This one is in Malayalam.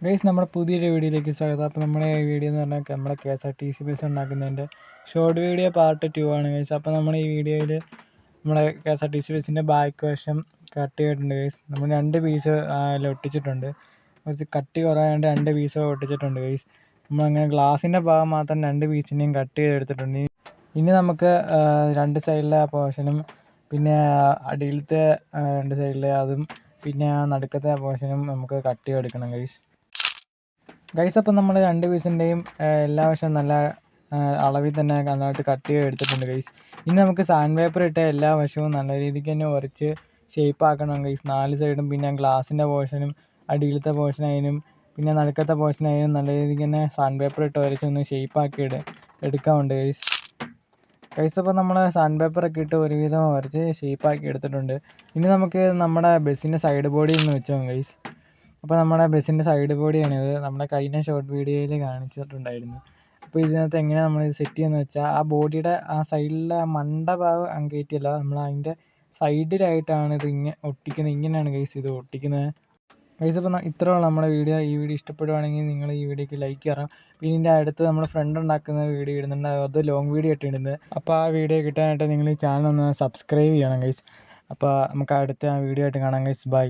ഗൈസ് നമ്മുടെ പുതിയൊരു വീഡിയോയിലേക്ക് സ്വാഗതം. അപ്പോൾ നമ്മുടെ ഈ വീഡിയോ എന്ന് പറഞ്ഞാൽ നമ്മുടെ KSRTC ബസ് ഉണ്ടാക്കുന്നതിൻ്റെ ഷോർട്ട് വീഡിയോ പാർട്ട് 2 ആണ് ഗൈസ്. അപ്പോൾ നമ്മൾ ഈ വീഡിയോയിൽ നമ്മുടെ KSRTC ബസ്സിൻ്റെ ബാക്ക് വശം കട്ട് ചെയ്തിട്ടുണ്ട് ഗൈസ്. നമ്മൾ 2 പീസ് ഒട്ടിച്ചിട്ടുണ്ട്. കുറച്ച് കട്ടി കുറയാണ്ട് 2 പീസ് ഒട്ടിച്ചിട്ടുണ്ട് ഗൈസ്. നമ്മളങ്ങനെ ഗ്ലാസിൻ്റെ ഭാഗം മാത്രം 2 പീസിനെയും കട്ട് ചെയ്തെടുത്തിട്ടുണ്ട്. ഇനി നമുക്ക് 2 സൈഡിലെ പോർഷനും പിന്നെ അടിയിലത്തെ 2 സൈഡിലെ അതും പിന്നെ നടുക്കത്തെ പോർഷനും നമുക്ക് കട്ട് ചെയ്തെടുക്കണം ഗൈസ്. അപ്പോൾ നമ്മൾ 2 പീസിൻ്റെയും എല്ലാ വശവും നല്ല അളവിൽ തന്നെ നന്നായിട്ട് കട്ട് ചെയ്ത് എടുത്തിട്ടുണ്ട് ഗൈസ്. ഇനി നമുക്ക് സാൻഡ് പേപ്പർ ഇട്ട് എല്ലാ വശവും നല്ല രീതിക്ക് തന്നെ ഉരച്ച് ഷേപ്പ് ആക്കണം ഗൈസ്. 4 സൈഡും പിന്നെ ഗ്ലാസിൻ്റെ പോർഷനും അടിയിലത്തെ പോർഷനായാലും പിന്നെ നടുക്കത്തെ പോർഷനായാലും നല്ല രീതിക്ക് തന്നെ സാൻഡ് പേപ്പർ ഇട്ട് ഉരച്ചൊന്ന് ഷേപ്പാക്കി എടുക്കാറുണ്ട് ഗൈസ്. അപ്പോൾ നമ്മൾ സാൻഡ് പേപ്പറൊക്കെ ഇട്ട് ഒരുവിധം ഉരച്ച് ഷേപ്പാക്കി എടുത്തിട്ടുണ്ട്. ഇനി നമുക്ക് നമ്മുടെ ബസ്സിൻ്റെ സൈഡ് ബോഡിയിൽ നിന്ന് വെച്ചോ ഗൈസ്. അപ്പോൾ നമ്മുടെ ബസ്സിൻ്റെ സൈഡ് ബോഡിയാണിത്. നമ്മുടെ കഴിഞ്ഞ ഷോർട്ട് വീഡിയോയിൽ കാണിച്ചിട്ടുണ്ടായിരുന്നു. അപ്പോൾ ഇതിനകത്ത് എങ്ങനെയാണ് നമ്മളിത് സെറ്റ് ചെയ്യുന്നത് വെച്ചാൽ ആ ബോഡിയുടെ ആ സൈഡിലെ ആ മണ്ട ഭാഗം കയറ്റിയല്ല, നമ്മൾ അതിൻ്റെ സൈഡിലായിട്ടാണ് ഇത് ഒട്ടിക്കുന്നത്. ഇങ്ങനെയാണ് ഗൈസ് ഇത് ഒട്ടിക്കുന്നത് ഗൈസ്. അപ്പോൾ ഇത്രയുള്ള നമ്മുടെ വീഡിയോ. ഈ വീഡിയോ ഇഷ്ടപ്പെടുവാണെങ്കിൽ നിങ്ങൾ ഈ വീഡിയോക്ക് ലൈക്ക് തരാം. പിന്നെ ഇതിൻ്റെ അടുത്ത് നമ്മുടെ ഫ്രണ്ട് ഉണ്ടാക്കുന്ന വീഡിയോ ഇടുന്നുണ്ട്, അത് ലോങ് വീഡിയോ ഇട്ടിടുന്നത്. അപ്പോൾ ആ വീഡിയോ കിട്ടാനായിട്ട് നിങ്ങൾ ഈ ചാനൽ ഒന്ന് സബ്സ്ക്രൈബ് ചെയ്യണം ഗൈസ്. അപ്പോൾ നമുക്ക് അടുത്ത വീഡിയോ ആയിട്ട് കാണാം ഗൈസ്. ബൈ.